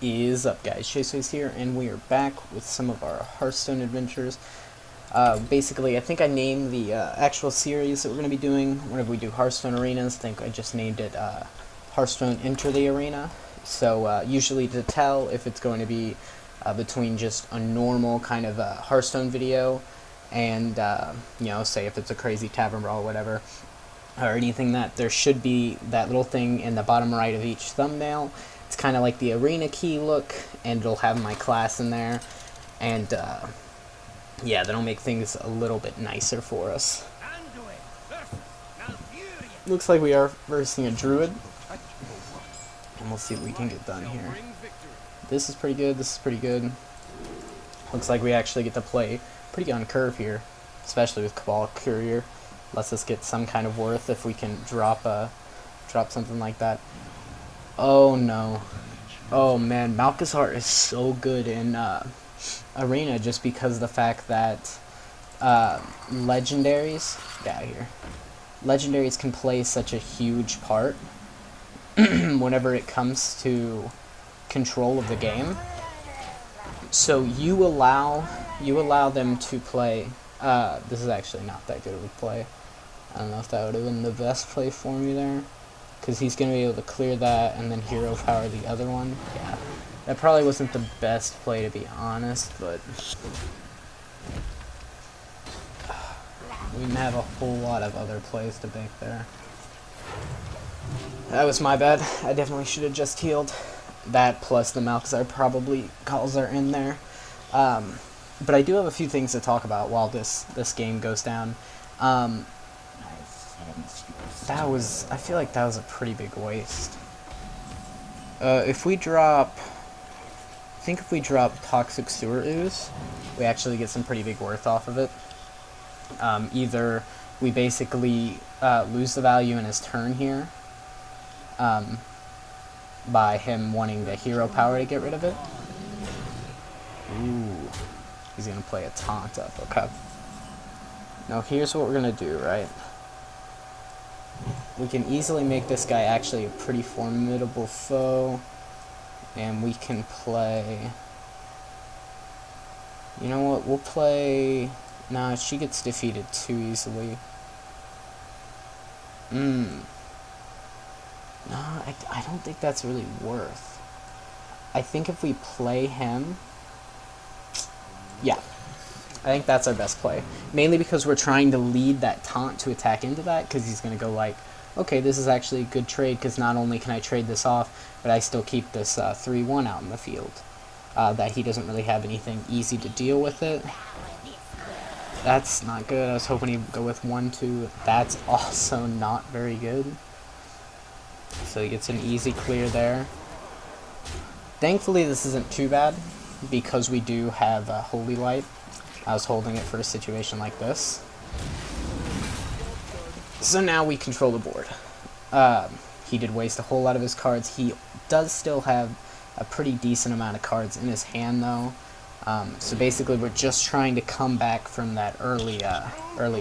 Is up, guys? Chaserase here, and we are back with some of our Hearthstone adventures. Basically, I think I named the actual series that we're going to be doing whenever we do Hearthstone Arenas. I think I just named it Hearthstone Enter the Arena. So usually to tell if it's going to be between just a normal kind of Hearthstone video and, you know, say if it's a crazy tavern brawl or whatever, or anything, that there should be that little thing in the bottom right of each thumbnail. It's kind of like the arena key look, and it'll have my class in there, and yeah, that'll make things a little bit nicer for us. Looks like we are versing a druid, and we'll see what we can get done here. This is pretty good, this is pretty good. Looks like we actually get to play pretty on curve here, especially with Cabal Courier. Lets us get some kind of worth if we can drop something like that. Oh no. Oh man, Malchus is so good in Arena just because of the fact that legendaries, get out of here. Legendaries can play such a huge part whenever it comes to control of the game. So you allow them to play. This is actually not that good of a play. I don't know if that would have been the best play for me there, because he's going to be able to clear that and then hero power the other one. Yeah, that probably wasn't the best play, to be honest, but we didn't have a whole lot of other plays to make there. That was my bad. I definitely should have just healed. That plus the Malchus probably calls are in there. But I do have a few things to talk about while this game goes down. I feel like that was a pretty big waste. If we drop Toxic Sewer Ooze, we actually get some pretty big worth off of it. Either we basically lose the value in his turn here, by him wanting the hero power to get rid of it. Ooh, he's gonna play a taunt up, okay. Now here's what we're gonna do, right? We can easily make this guy actually a pretty formidable foe, and we can play, you know what, we'll play, nah, she gets defeated too easily. No, I don't think that's really worth. I think if we play him, yeah, I think that's our best play. Mainly because we're trying to lead that taunt to attack into that, because he's going to go like, okay, this is actually a good trade, because not only can I trade this off, but I still keep this 3-1 out in the field. That he doesn't really have anything easy to deal with it. That's not good. I was hoping he'd go with 1-2. That's also not very good. So he gets an easy clear there. Thankfully this isn't too bad, because we do have Holy Light. I was holding it for a situation like this. So now we control the board. He did waste a whole lot of his cards. He does still have a pretty decent amount of cards in his hand though. So basically we're just trying to come back from that early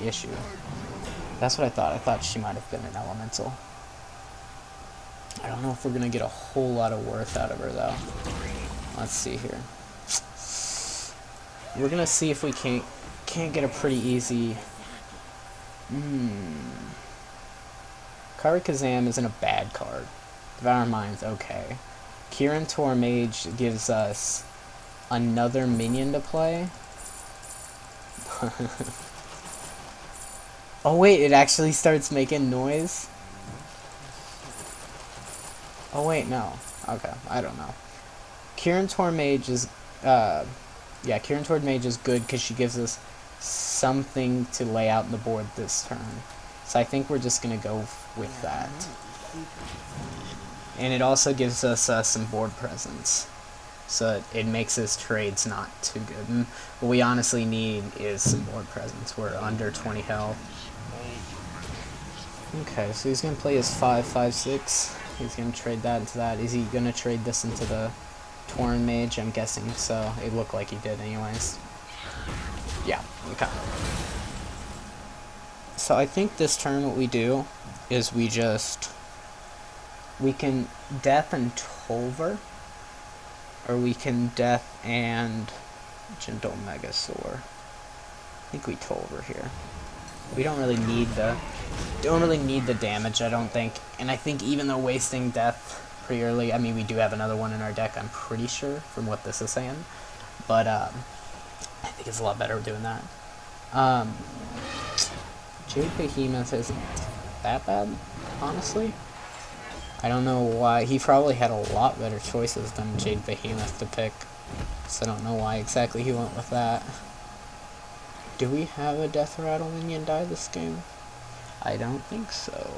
issue. That's what I thought. I thought she might have been an elemental. I don't know if we're going to get a whole lot of worth out of her though. Let's see here. We're going to see if we can't get a pretty easy... Karakazam isn't a bad card. Devour Mind's okay. Kirin Tormage gives us another minion to play. Oh wait, it actually starts making noise? Oh wait, no. Okay, I don't know. Kirin Tormage is... yeah, Kirin Tormage is good because she gives us something to lay out in the board this turn. So I think we're just going to go with that. And it also gives us some board presence. So it makes his trades not too good. And what we honestly need is some board presence. We're under 20 health. Okay, so he's going to play his 5/5/6. He's going to trade that into that. Is he going to trade this into the Tauren Mage? I'm guessing so. It looked like he did anyways. Yeah, okay. So I think this turn what we do is we can Death and Tolver. Or we can Death and Gentle Megasaur. I think we Tolver here. We don't really need the damage, I don't think. And I think even though wasting Death pretty early, I mean, we do have another one in our deck, I'm pretty sure, from what this is saying. But I think it's a lot better doing that. Jade Behemoth isn't that bad, honestly. I don't know why. He probably had a lot better choices than Jade Behemoth to pick, so I don't know why exactly he went with that. Do we have a Death Rattle minion die this game? I don't think so.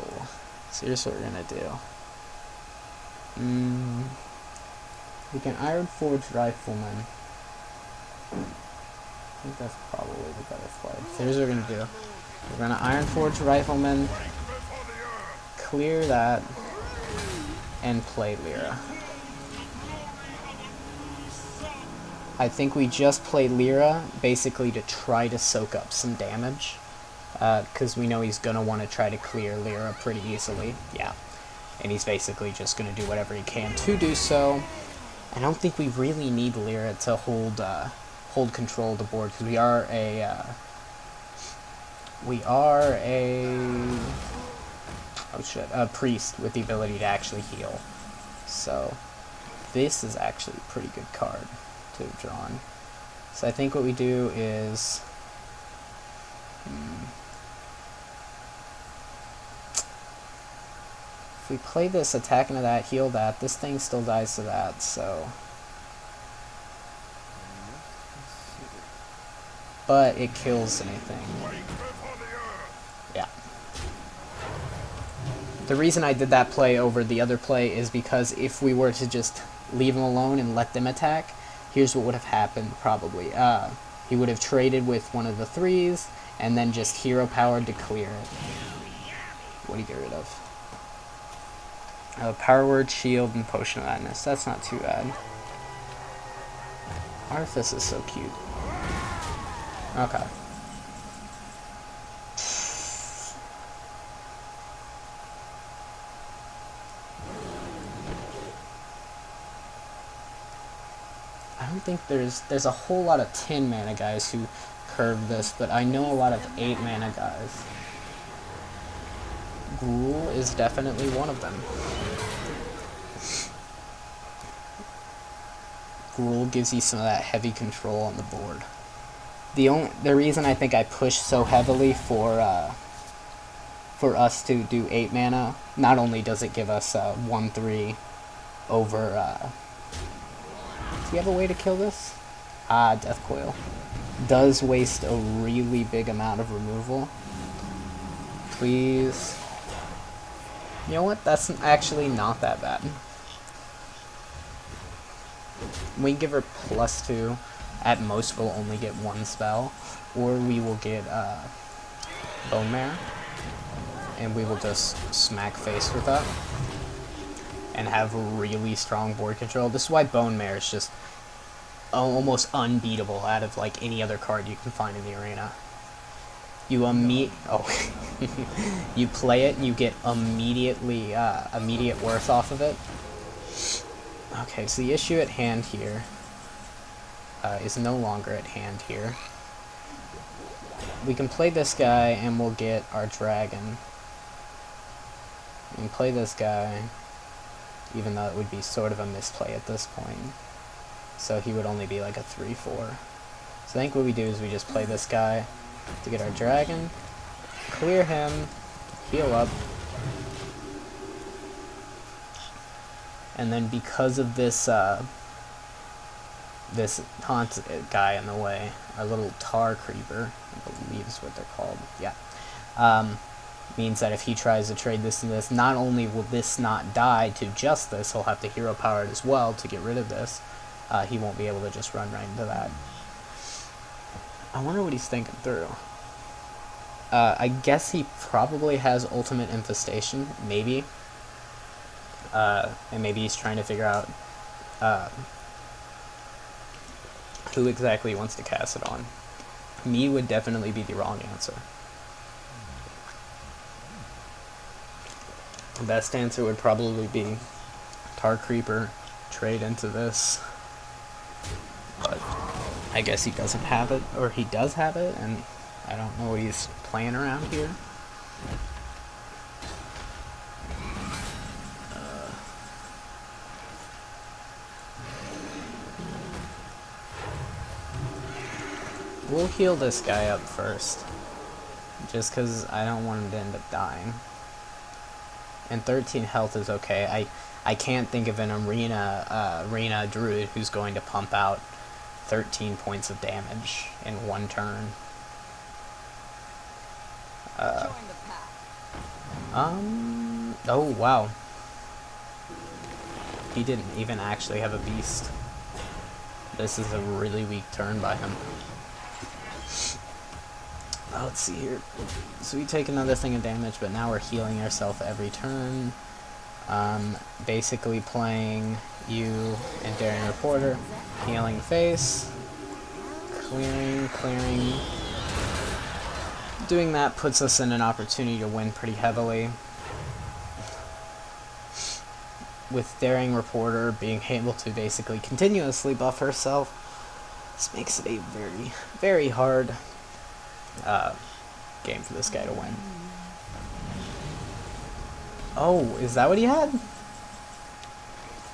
So here's what we're gonna do. We can Iron Forge Rifleman. I think that's probably the better play. So here's what we're gonna do. We're gonna Iron Forge Rifleman, clear that, and play Lyra. I think we just play Lyra basically to try to soak up some damage, because we know he's gonna want to try to clear Lyra pretty easily. Yeah, and he's basically just gonna do whatever he can to do so. I don't think we really need Lyra to hold control of the board, because we are a priest with the ability to actually heal. So this is actually a pretty good card to have drawn. So I think what we do is if we play this, attack into that, heal that, this thing still dies to that, so. But it kills anything. Yeah. The reason I did that play over the other play is because if we were to just leave him alone and let them attack, here's what would have happened probably. He would have traded with one of the 3s and then just hero powered to clear it. What do you get rid of? Power Word, Shield, and Potion of Madness. That's not too bad. Arthas is so cute. Okay. I don't think there's a whole lot of 10 mana guys who curve this, but I know a lot of 8 mana guys. Gruul is definitely one of them. Gruul gives you some of that heavy control on the board. The reason I think I push so heavily for us to do 8 mana, not only does it give us 1/3 over. Do you have a way to kill this? Death Coil. Does waste a really big amount of removal. Please. You know what? That's actually not that bad. We give her +2. At most, we'll only get 1 spell. Or we will get Bone Mare. And we will just smack face with that. And have really strong board control. This is why Bone Mare is just almost unbeatable out of like any other card you can find in the arena. You you play it and you get immediate worth off of it. Okay, so the issue at hand here is no longer at hand here. We can play this guy and we'll get our dragon. We can play this guy, even though it would be sort of a misplay at this point. So he would only be like a 3/4. So I think what we do is we just play this guy to get our dragon, clear him, heal up, and then because of this this taunt guy in the way, our little tar creeper, I believe is what they're called, yeah, means that if he tries to trade this and this, not only will this not die to just this, he'll have to hero power it as well to get rid of this. He won't be able to just run right into that. I wonder what he's thinking through. I guess he probably has Ultimate Infestation, maybe. And maybe he's trying to figure out who exactly he wants to cast it on. Me would definitely be the wrong answer. The best answer would probably be Tar Creeper, trade into this, But I guess he doesn't have it, or he does have it, and I don't know what he's playing around here. We'll heal this guy up first, just because I don't want him to end up dying. And 13 health is okay. I can't think of an arena druid who's going to pump out 13 points of damage in one turn. Oh wow. He didn't even actually have a beast. This is a really weak turn by him. Let's see here. So we take another thing of damage, but now we're healing ourselves every turn. Basically playing you and Daring Reporter, healing face, clearing. Doing that puts us in an opportunity to win pretty heavily. With Daring Reporter being able to basically continuously buff herself, this makes it a very, very hard game for this guy to win. Oh, is that what he had?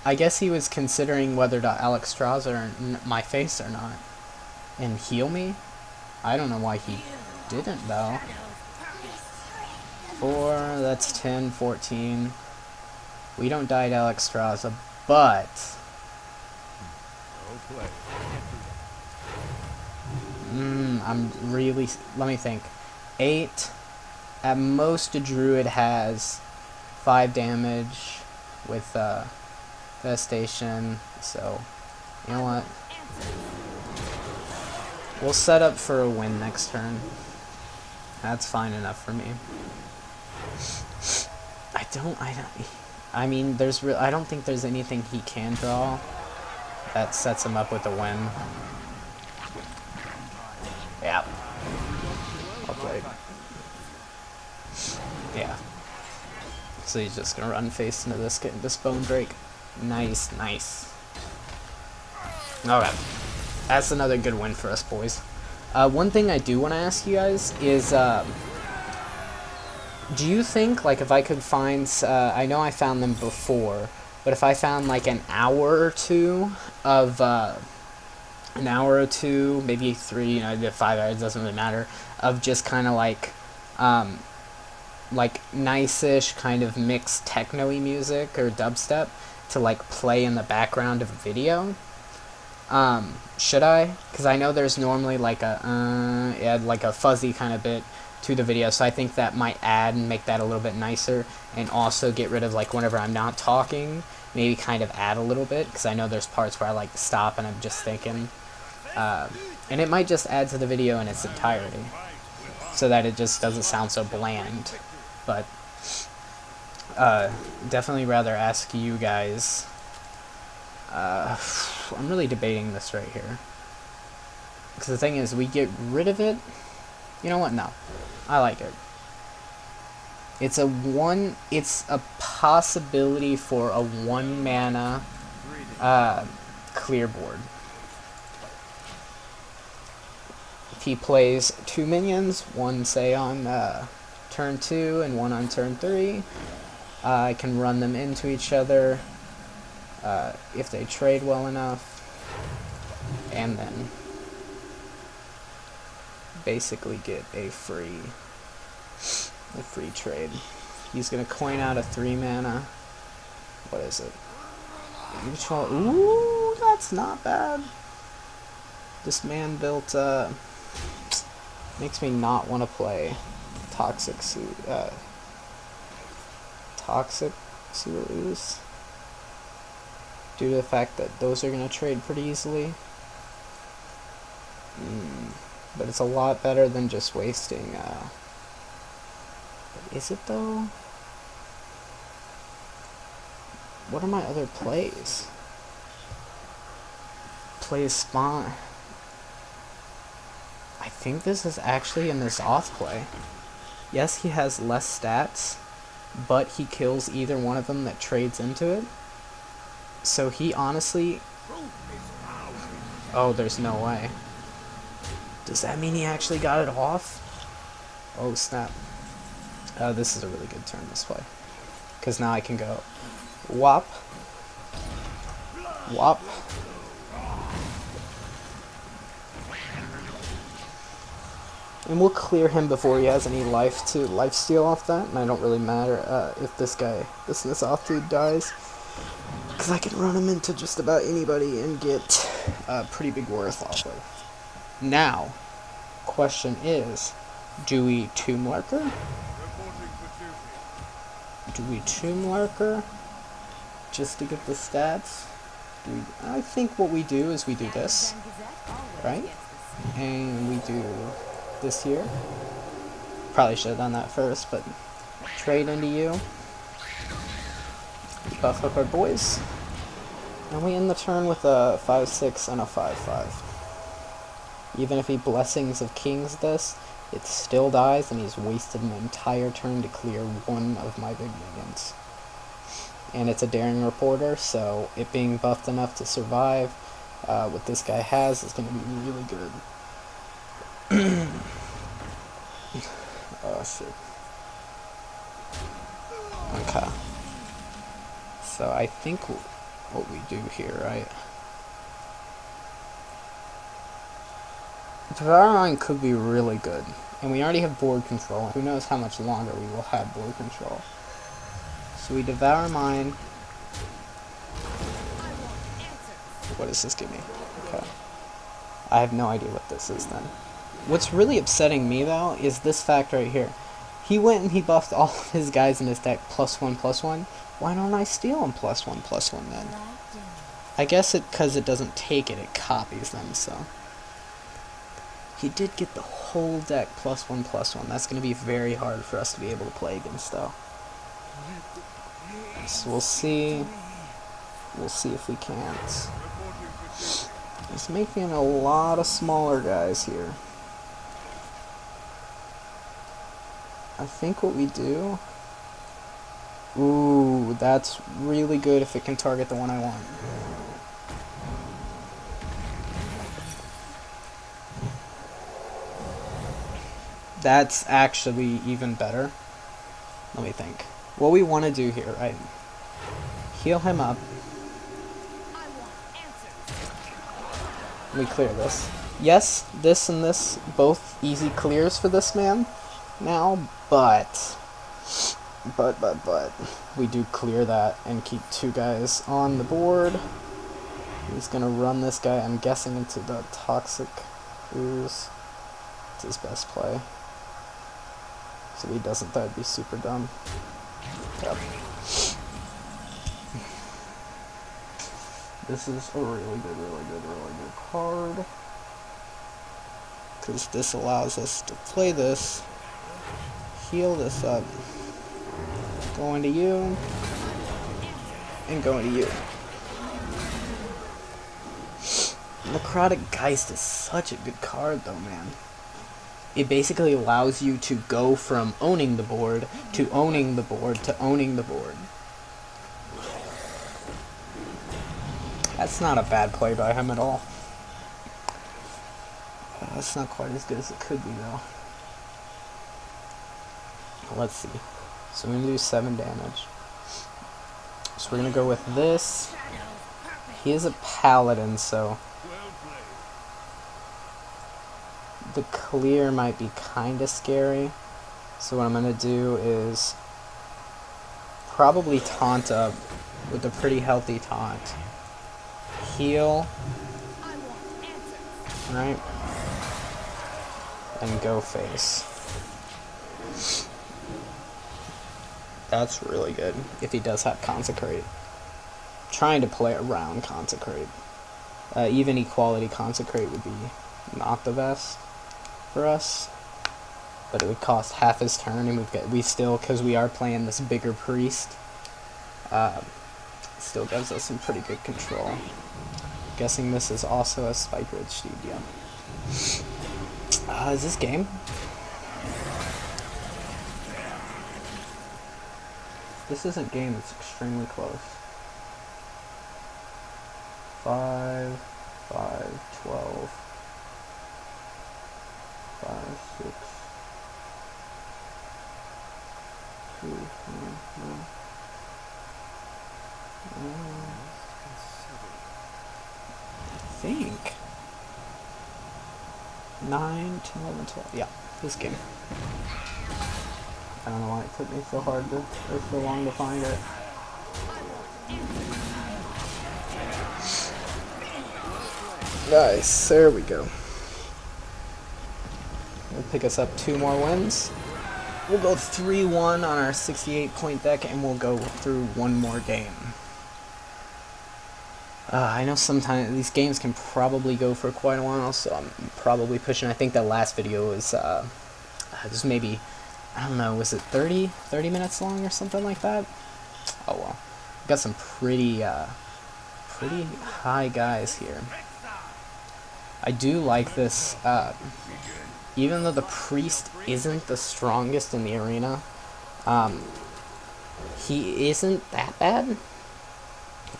I guess he was considering whether to Alexstrasza my face or not and heal me. I don't know why he didn't though. 4, that's 10, 14. We don't die to Alexstrasza, but I'm really, let me think. 8. At most a druid has 5 damage with Vestation, so you know what? We'll set up for a win next turn. That's fine enough for me. I mean, I don't think there's anything he can draw that sets him up with a win. Yeah. I'll play. Yeah. So he's just gonna run face into this Bone Drake. Nice. Okay. That's another good win for us, boys. One thing I do want to ask you guys is, do you think, like, if I could find, I know I found them before, but if I found, like, an hour or two, maybe 3, you know, 5 hours, doesn't really matter, of just kind of, like nice-ish kind of mixed techno-y music or dubstep to, like, play in the background of a video? Should I? Because I know there's normally like a fuzzy kind of bit to the video, so I think that might add and make that a little bit nicer, and also get rid of, like, whenever I'm not talking, maybe kind of add a little bit, because I know there's parts where I like to stop and I'm just thinking, and it might just add to the video in its entirety, so that it just doesn't sound so bland. But definitely rather ask you guys. I'm really debating this right here, because the thing is, we get rid of it. You know what? No, I like it. It's a possibility for a 1 mana clear board. If he plays 2 minions, one say on turn 2 and one on turn 3, I can run them into each other if they trade well enough, and then basically get a free trade. He's gonna coin out a 3 mana. What is it? Ooh, that's not bad. This man built makes me not want to play Toxic Suarus, due to the fact that those are going to trade pretty easily. But it's a lot better than just wasting, is it though? What are my other plays? Plays spawn. I think this is actually in this off play. Yes, he has less stats, but he kills either one of them that trades into it. So he honestly, Oh, there's no way. Does that mean he actually got it off? Oh, snap. This is a really good turn, this play. Because now I can go whop, whop. And we'll clear him before he has any life to lifesteal off that. And I don't really matter if this Nisoth dude dies. Because I can run him into just about anybody and get pretty big worth off of. Now, question is, do we Tomb Lurker? Do we Tomb Lurker just to get the stats? I think what we do is we do this, right? And we do this here. Probably should have done that first, but trade into you. Buff up our boys. And we end the turn with a 5-6 and a 5-5. Even if he Blessings of Kings this, it still dies, and he's wasted an entire turn to clear one of my big minions. And it's a Daring Reporter, so it being buffed enough to survive, what this guy has is going to be really good. Oh, shit. Okay. So I think what we do here, right? Devour could be really good, and we already have board control. Who knows how much longer we will have board control. So we Devour Mine. What does this give me? Okay. I have no idea what this is then. What's really upsetting me though is this fact right here. He went and he buffed all of his guys in his deck +1/+1. Why don't I steal him +1/+1 then? I guess because it doesn't take it, it copies them, so. He did get the whole deck +1/+1. That's going to be very hard for us to be able to play against, though. So we'll see. We'll see if we can't. He's making a lot of smaller guys here. I think what we do... Ooh, that's really good if it can target the one I want. That's actually even better. Let me think. What we want to do here, right? Heal him up. We clear this. Yes, this and this, both easy clears for this man now, but we do clear that and keep two guys on the board. He's gonna run this guy, I'm guessing, into the Toxic Ooze. It's his best play. So if he doesn't, that'd be super dumb. Yep. This is a really good card. Because this allows us to play this, heal this up, go into you, and go into you. Necrotic Geist is such a good card though, man. It basically allows you to go from owning the board to owning the board to owning the board. That's not a bad play by him at all. That's not quite as good as it could be though. Let's see. So we're going to do 7 damage. So we're going to go with this. He is a paladin, so the clear might be kind of scary. So what I'm going to do is probably taunt up with a pretty healthy taunt. Heal. Right? And go face. That's really good if he does have Consecrate. Trying to play around Consecrate. Even Equality Consecrate would be not the best for us, but it would cost half his turn, and we still, because we are playing this bigger priest, still gives us some pretty good control. Guessing this is also a Spike Ridge Steed, yeah. Is this game? This isn't game, it's extremely close. 5, 5, 12, 5, 6, 2, 3, 1. I think 9, 10, 11, 12. Yeah, this game. I don't know why it took me so hard to, or so long to find it. Nice, there we go. We'll pick us up 2 more wins. We'll go 3-1 on our 68-point deck, and we'll go through 1 more game. I know sometimes these games can probably go for quite a while, so I'm probably pushing. I think that last video was just maybe, I don't know, was it 30 minutes long or something like that? Oh well. We've got some pretty high guys here. I do like this, even though the priest isn't the strongest in the arena, he isn't that bad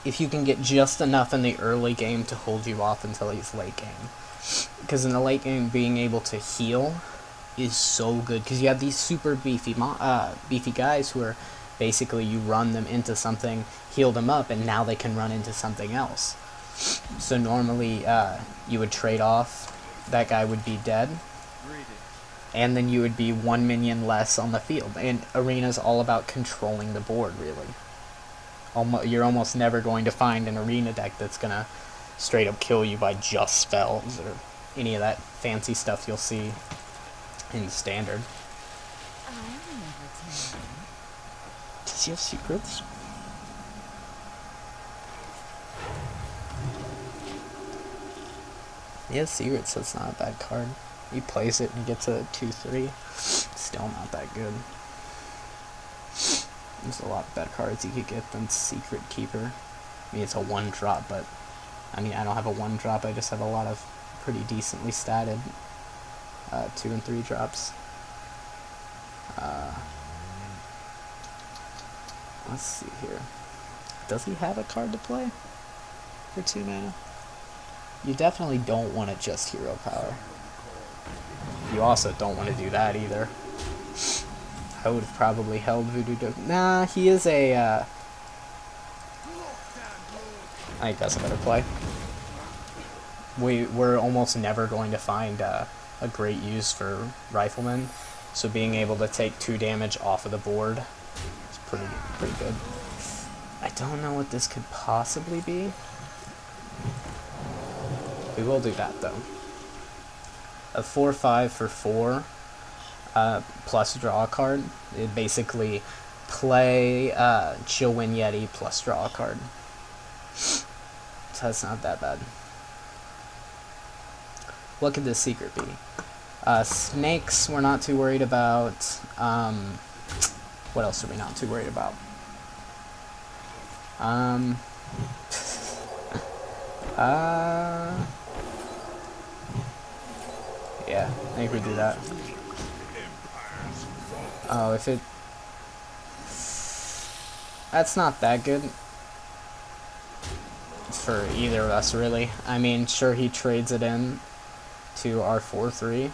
if you can get just enough in the early game to hold you off until he's late game. Because in the late game, being able to heal is so good, because you have these super beefy guys who are basically, you run them into something, heal them up, and now they can run into something else. So normally you would trade off, that guy would be dead, and then you would be 1 minion less on the field. And arena's all about controlling the board, really. You're almost never going to find an arena deck that's gonna straight up kill you by just spells or any of that fancy stuff you'll see in standard. Does he have secrets? He has secrets, so it's not a bad card. He plays it and he gets a 2-3. Still not that good. There's a lot better cards you could get than Secret Keeper. I mean, it's a 1-drop, but I mean, I don't have a 1-drop, I just have a lot of pretty decently statted 2 and 3 drops. Let's see here. Does he have a card to play for 2 mana? You definitely don't want to just hero power. You also don't want to do that either. I would have probably held Voodoo Dog. Nah, he is a, I think that's a better play. We're almost never going to find a great use for Rifleman, so being able to take 2 damage off of the board is pretty good. I don't know what this could possibly be. We will do that, though. A 4/5 for 4. Plus draw a card. It basically play Chill Wind Yeti plus draw a card. So that's not that bad. What could this secret be? Snakes we're not too worried about. What else are we not too worried about? Yeah, I think we do that. Oh, if it... That's not that good for either of us, really. I mean, sure, he trades it in to our 4-3,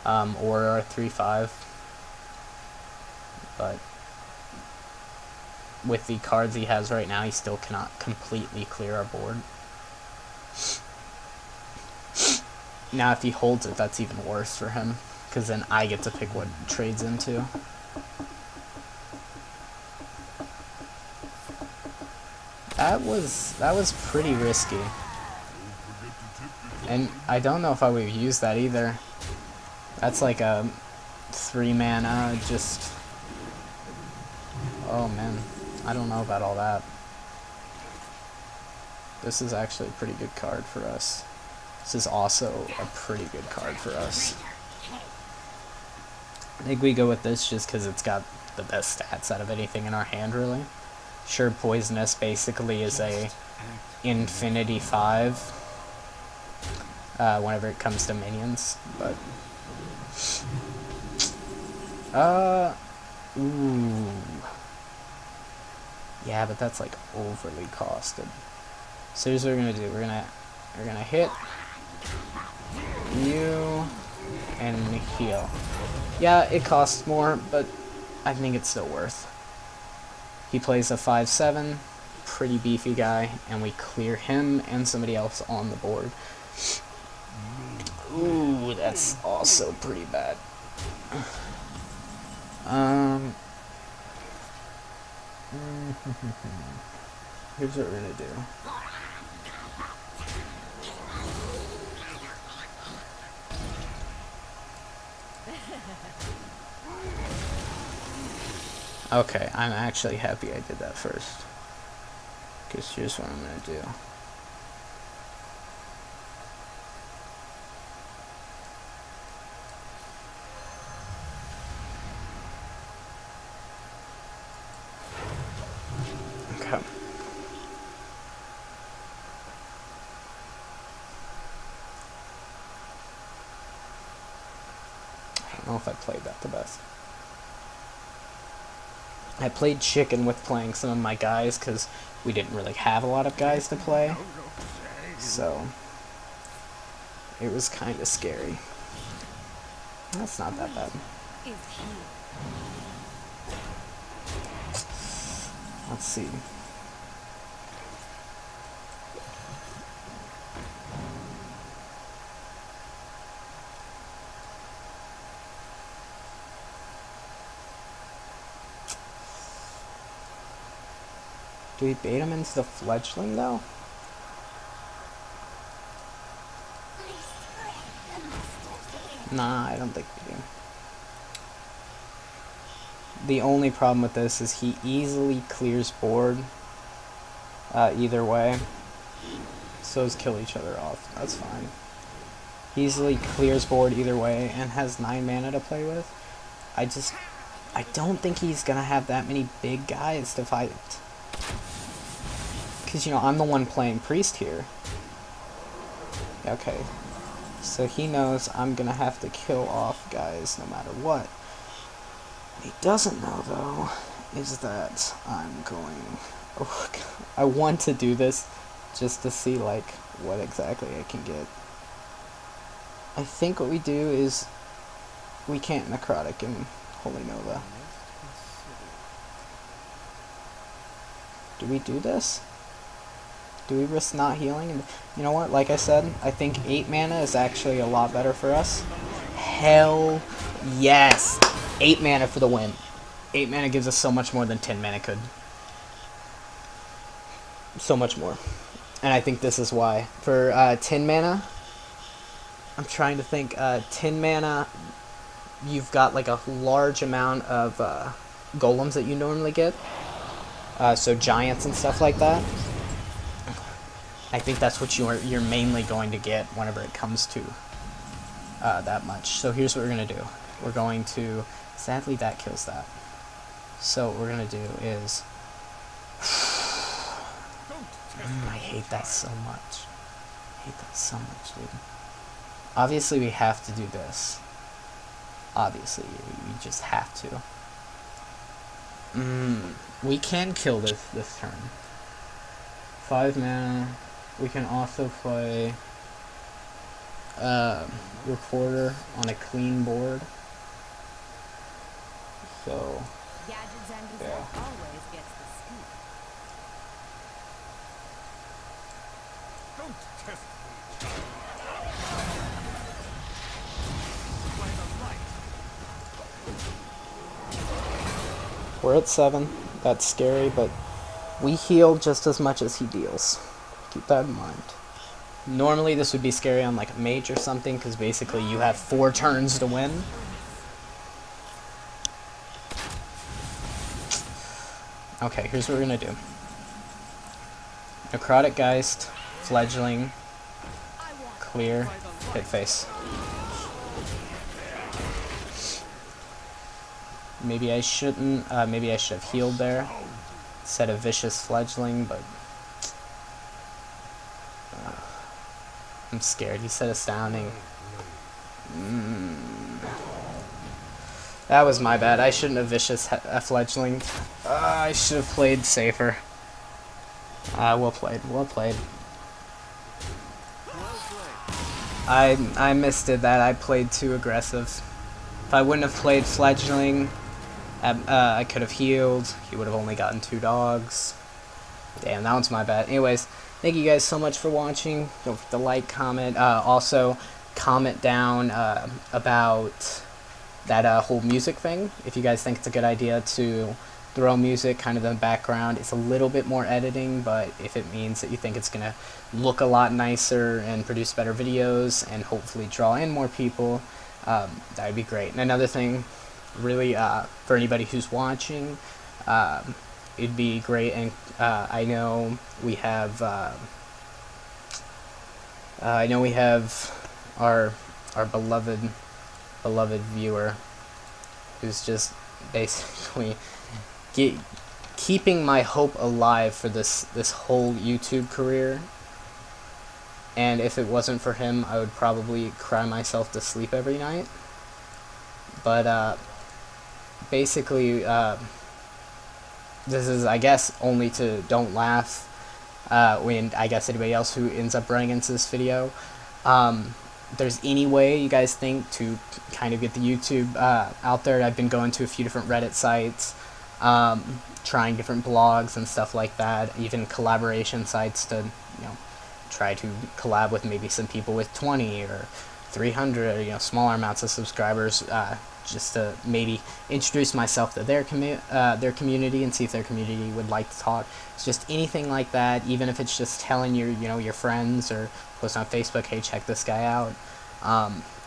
or our 3-5, but with the cards he has right now, he still cannot completely clear our board. Now, if he holds it, that's even worse for him, because then I get to pick what it trades into. That was pretty risky. And I don't know if I would use that either. That's like a 3 mana, just... Oh man, I don't know about all that. This is actually a pretty good card for us. This is also a pretty good card for us. I think we go with this just because it's got the best stats out of anything in our hand, really. Sure, Poisonous basically is a Infinity 5 whenever it comes to minions, but... Ooh. Yeah, but that's like overly costed. So here's what we're gonna do. We're gonna We're gonna hit you and heal. Yeah, it costs more, but I think it's still worth. He plays a 5/7, pretty beefy guy, and we clear him and somebody else on the board. Ooh, that's also pretty bad. Here's what we're gonna do. Okay, I'm actually happy I did that first. Because here's what I'm gonna do. Okay. I don't know if I played that the best. I played chicken with playing some of my guys because we didn't really have a lot of guys to play. So it was kind of scary. That's not that bad. Let's see. Do we bait him into the fledgling though? Nah, I don't think we do. The only problem with this is he easily clears board either way. So as kill each other off. That's fine. Easily clears board either way and has 9 mana to play with. I don't think he's gonna have that many big guys to fight. Because, you know, I'm the one playing priest here. Okay. So he knows I'm gonna have to kill off guys no matter what. What he doesn't know, though, is that I'm going... Oh, God. I want to do this just to see, like, what exactly I can get. I think what we do is we can't necrotic in Holy Nova. Do we do this? Do we risk not healing? You know what, like I said, I think 8 mana is actually a lot better for us. Hell yes! 8 mana for the win. 8 mana gives us so much more than 10 mana could. So much more. And I think this is why. For 10 mana, I'm trying to think, 10 mana, you've got like a large amount of golems that you normally get. So giants and stuff like that. I think that's what you're mainly going to get whenever it comes to that much. So here's what we're going to do. We're going to... Sadly, that kills that. So what we're going to do is... I hate that so much. I hate that so much, dude. Obviously, we have to do this. Obviously, we just have to. We can kill this turn. 5 mana. We can also play Reporter on a clean board. So, yeah. We're at 7. That's scary, but we heal just as much as he deals. Keep that in mind. Normally this would be scary on like a mage or something, because basically you have 4 turns to win. Okay, here's what we're gonna do. Necrotic Geist, Fledgling, clear, hit face. Maybe I shouldn't, maybe I should have healed there instead of Vicious Fledgling, but I'm scared. He said Astounding. That was my bad. I shouldn't have Vicious Fledgling. I should have played safer. Well played. Well played. I missed it that I played too aggressive. If I wouldn't have played Fledgling, I could have healed. He would have only gotten 2 dogs. Damn, that one's my bad. Anyways, thank you guys so much for watching. Don't forget to like, comment. Also, comment down about that whole music thing. If you guys think it's a good idea to throw music kind of in the background. It's a little bit more editing, but if it means that you think it's going to look a lot nicer and produce better videos and hopefully draw in more people, that would be great. And another thing, really, for anybody who's watching, it'd be great, and I know we have our beloved viewer who's just basically keeping my hope alive for this whole YouTube career. And if it wasn't for him, I would probably cry myself to sleep every night. But basically, this is, I guess, only to don't laugh. When I guess anybody else who ends up running into this video, there's any way you guys think to kind of get the YouTube out there. I've been going to a few different Reddit sites, trying different blogs and stuff like that, even collaboration sites to, try to collab with maybe some people with 20 or 300, smaller amounts of subscribers, just to maybe introduce myself to their community and see if their community would like to talk. It's just anything like that, even if it's just telling your friends or post on Facebook, hey, check this guy out.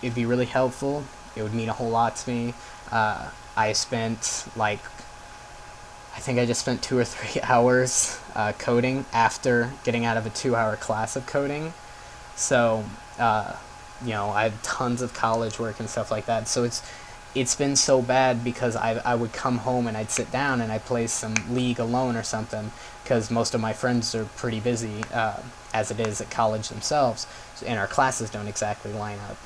It'd be really helpful. It would mean a whole lot to me. I spent I think I just spent 2 or 3 hours coding after getting out of a 2-hour class of coding. So, I had tons of college work and stuff like that. So it's been so bad because I would come home and I'd sit down and I'd play some League alone or something, because most of my friends are pretty busy as it is at college themselves, and our classes don't exactly line up.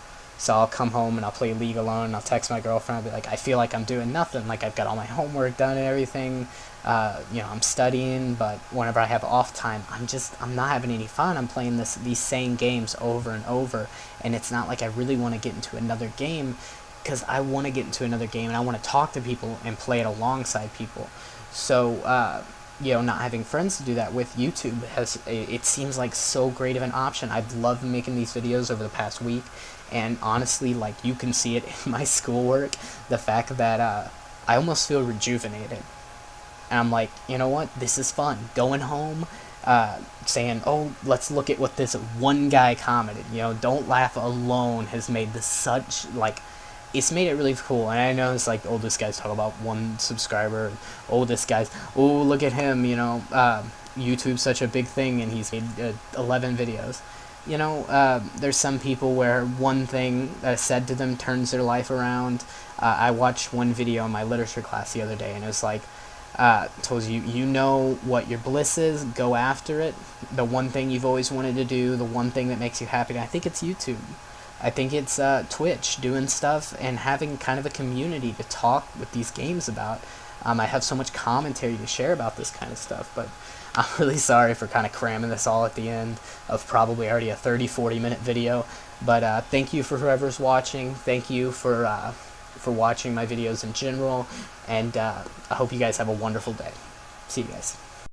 So I'll come home and I'll play League alone, and I'll text my girlfriend, I'll be like, I feel like I'm doing nothing, like I've got all my homework done and everything, I'm studying, but whenever I have off time, I'm not having any fun. I'm playing these same games over and over, and it's not like I really want to get into another game, because I want to get into another game and I want to talk to people and play it alongside people. So, not having friends to do that with, YouTube it seems like so great of an option. I've loved making these videos over the past week, and honestly, you can see it in my schoolwork, the fact that I almost feel rejuvenated. And I'm like, you know what, this is fun. Going home, saying, oh, let's look at what this one guy commented. Don't Laugh Alone has made this such, it's made it really cool. And I know it's like, oh, this guy's talking about 1 subscriber. Oh, look at him, YouTube's such a big thing and he's made 11 videos. There's some people where one thing that is said to them turns their life around. I watched one video in my literature class the other day, and it was like, told you know what your bliss is, go after it. The one thing you've always wanted to do, the one thing that makes you happy. And I think it's YouTube. I think it's Twitch, doing stuff and having kind of a community to talk with these games about. I have so much commentary to share about this kind of stuff, but I'm really sorry for kind of cramming this all at the end of probably already a 30-40 minute video. But thank you for whoever's watching. Thank you for watching my videos in general, and I hope you guys have a wonderful day. See you guys.